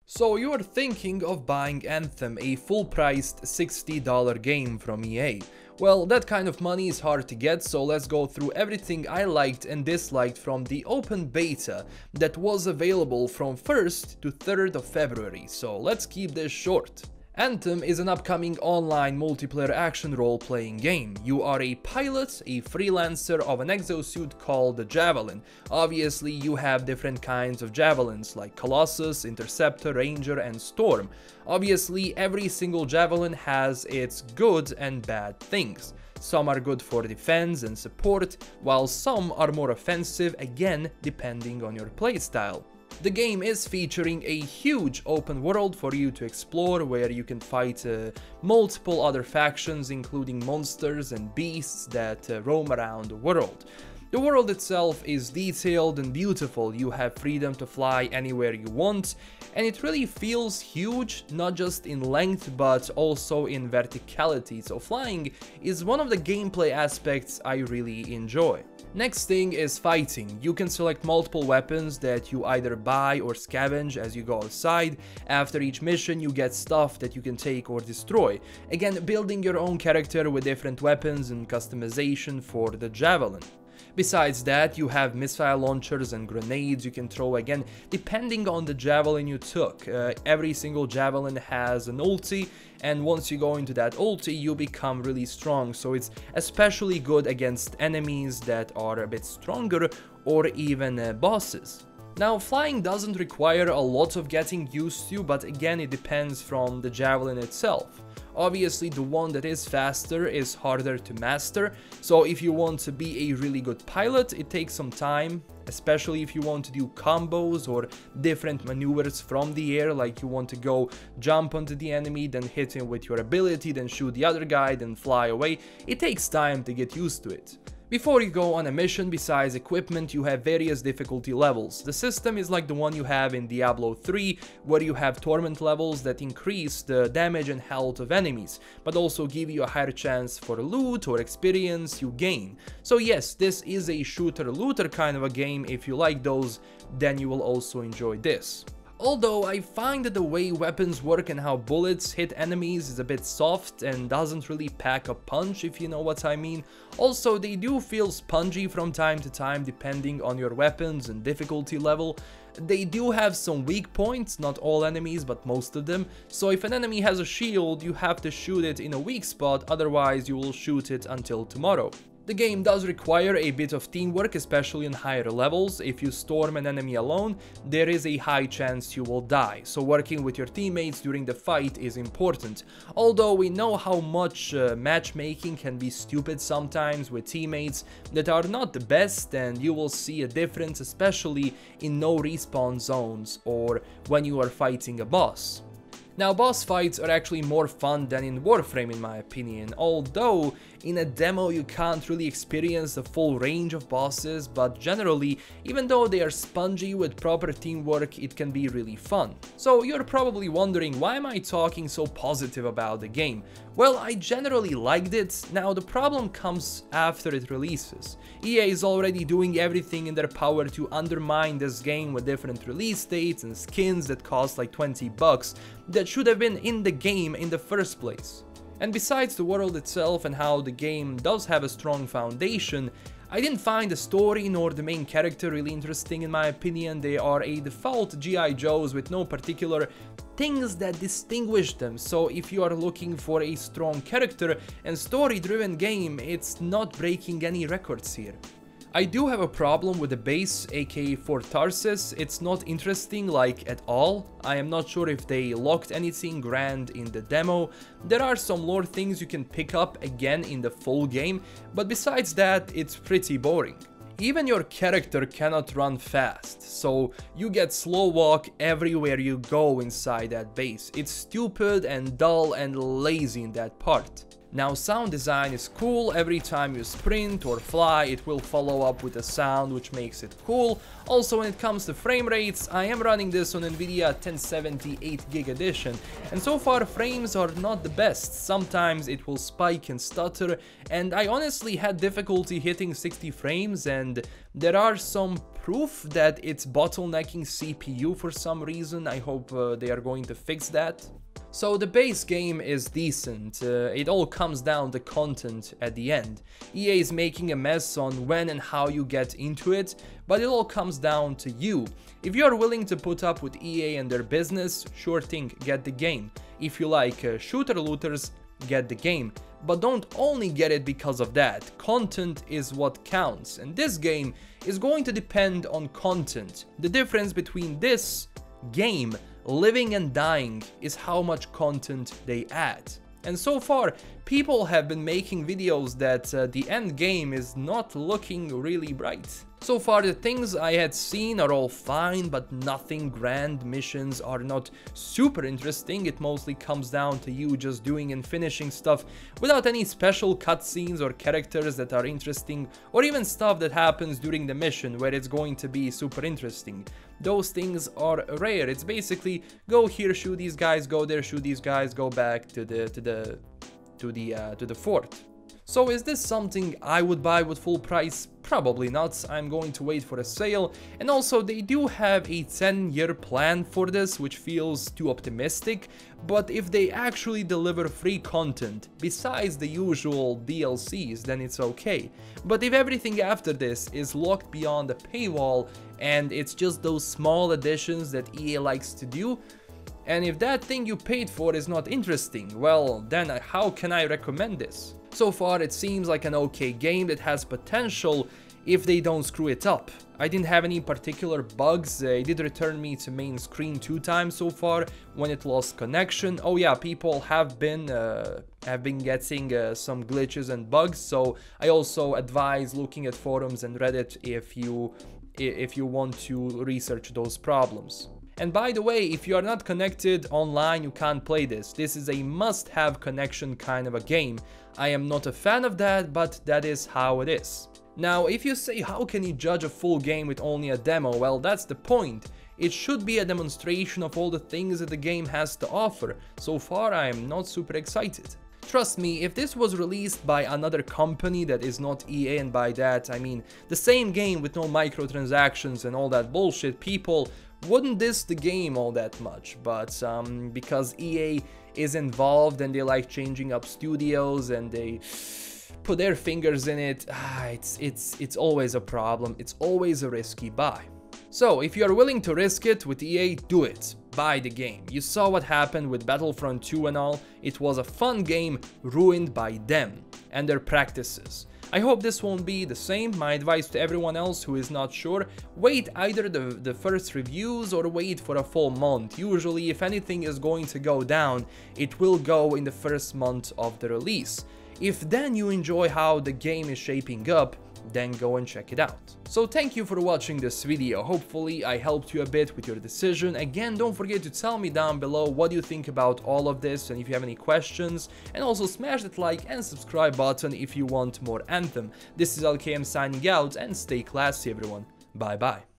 So you're thinking of buying Anthem, a full-priced $60 game from EA. Well, that kind of money is hard to get, so let's go through everything I liked and disliked from the open beta that was available from 1st to 3rd of February, so let's keep this short. Anthem is an upcoming online multiplayer action role-playing game. You are a pilot, a freelancer of an exosuit called the Javelin. Obviously, you have different kinds of javelins like Colossus, Interceptor, Ranger, and Storm. Obviously, every single javelin has its good and bad things. Some are good for defense and support, while some are more offensive, again depending on your playstyle. The game is featuring a huge open world for you to explore, where you can fight multiple other factions, including monsters and beasts that roam around the world. The world itself is detailed and beautiful. You have freedom to fly anywhere you want, and it really feels huge, not just in length but also in verticality, so flying is one of the gameplay aspects I really enjoy. Next thing is fighting. You can select multiple weapons that you either buy or scavenge as you go outside. After each mission you get stuff that you can take or destroy. Again, building your own character with different weapons and customization for the Javelin. Besides that, you have missile launchers and grenades you can throw, again depending on the javelin you took. Every single javelin has an ulti, and once you go into that ulti you become really strong, so it's especially good against enemies that are a bit stronger or even bosses. Now, flying doesn't require a lot of getting used to, but again it depends from the javelin itself. Obviously, the one that is faster is harder to master, so if you want to be a really good pilot, it takes some time, especially if you want to do combos or different maneuvers from the air, like you want to go jump onto the enemy, then hit him with your ability, then shoot the other guy, then fly away. It takes time to get used to it. Before you go on a mission, besides equipment, you have various difficulty levels. The system is like the one you have in Diablo 3, where you have torment levels that increase the damage and health of enemies, but also give you a higher chance for loot or experience you gain. So yes, this is a shooter-looter kind of a game. If you like those, then you will also enjoy this. Although I find that the way weapons work and how bullets hit enemies is a bit soft and doesn't really pack a punch, if you know what I mean. Also, they do feel spongy from time to time depending on your weapons and difficulty level. They do have some weak points, not all enemies but most of them, so if an enemy has a shield you have to shoot it in a weak spot, otherwise you will shoot it until tomorrow. The game does require a bit of teamwork, especially in higher levels. If you storm an enemy alone, there is a high chance you will die, so working with your teammates during the fight is important. Although we know how much matchmaking can be stupid sometimes with teammates that are not the best, and you will see a difference especially in no respawn zones or when you are fighting a boss. Now, boss fights are actually more fun than in Warframe in my opinion, although in a demo you can't really experience the full range of bosses, but generally, even though they are spongy, with proper teamwork it can be really fun. So you're probably wondering, why am I talking so positive about the game? Well, I generally liked it. Now the problem comes after it releases. EA is already doing everything in their power to undermine this game with different release dates and skins that cost like $20 that should have been in the game in the first place. And besides the world itself and how the game does have a strong foundation, I didn't find the story nor the main character really interesting in my opinion. They are a default G.I. Joes with no particular things that distinguish them, so if you are looking for a strong character and story-driven game, it's not breaking any records here. I do have a problem with the base, aka for Tarsus. It's not interesting like at all. I am not sure if they locked anything grand in the demo. There are some lore things you can pick up again in the full game, but besides that, it's pretty boring. Even your character cannot run fast, so you get slow walk everywhere you go inside that base. It's stupid and dull and lazy in that part. Now, sound design is cool. Every time you sprint or fly, it will follow up with a sound, which makes it cool. Also, when it comes to frame rates, I am running this on Nvidia 1070 8GB edition, and so far frames are not the best. Sometimes it will spike and stutter, and I honestly had difficulty hitting 60 frames, and there are some proof that it's bottlenecking CPU for some reason. I hope they are going to fix that. So the base game is decent, it all comes down to content at the end. EA is making a mess on when and how you get into it, but it all comes down to you. If you are willing to put up with EA and their business, sure thing, get the game. If you like shooter looters, get the game. But don't only get it because of that. Content is what counts, and this game is going to depend on content. The difference between this game, living and dying, is how much content they add. And so far, people have been making videos that the end game is not looking really bright. So far, the things I had seen are all fine, but nothing grand. Missions are not super interesting. It mostly comes down to you just doing and finishing stuff without any special cutscenes or characters that are interesting, or even stuff that happens during the mission where it's going to be super interesting. Those things are rare. It's basically go here, shoot these guys, go there, shoot these guys, go back to the fort. So is this something I would buy with full price? Probably not. I'm going to wait for a sale, and also they do have a 10-year plan for this, which feels too optimistic, but if they actually deliver free content besides the usual DLCs, then it's okay. But if everything after this is locked beyond the paywall and it's just those small additions that EA likes to do, and if that thing you paid for is not interesting, well, then how can I recommend this? So far it seems like an okay game that has potential if they don't screw it up. I didn't have any particular bugs. It did return me to main screen 2 times so far when it lost connection. Oh yeah, people have been getting some glitches and bugs, so I also advise looking at forums and Reddit if you want to research those problems. And by the way, if you are not connected online, you can't play this. This is a must-have connection kind of a game. I am not a fan of that, but that is how it is. Now, if you say how can you judge a full game with only a demo, well, that's the point. It should be a demonstration of all the things that the game has to offer. So far, I am not super excited. Trust me, if this was released by another company that is not EA, and by that I mean the same game with no microtransactions and all that bullshit, people wouldn't diss the game all that much, but because EA is involved and they like changing up studios and they put their fingers in it, it's always a problem. It's always a risky buy. So if you are willing to risk it with EA, do it. Buy the game. You saw what happened with Battlefront 2 and all. It was a fun game ruined by them and their practices. I hope this won't be the same. My advice to everyone else who is not sure, wait either the first reviews or wait for a full month. Usually if anything is going to go down, it will go in the first month of the release. If then you enjoy how the game is shaping up, then go and check it out. So thank you for watching this video. Hopefully I helped you a bit with your decision. Again, don't forget to tell me down below what you think about all of this and if you have any questions, and also smash that like and subscribe button if you want more Anthem. This is LKM signing out, and stay classy everyone. Bye bye.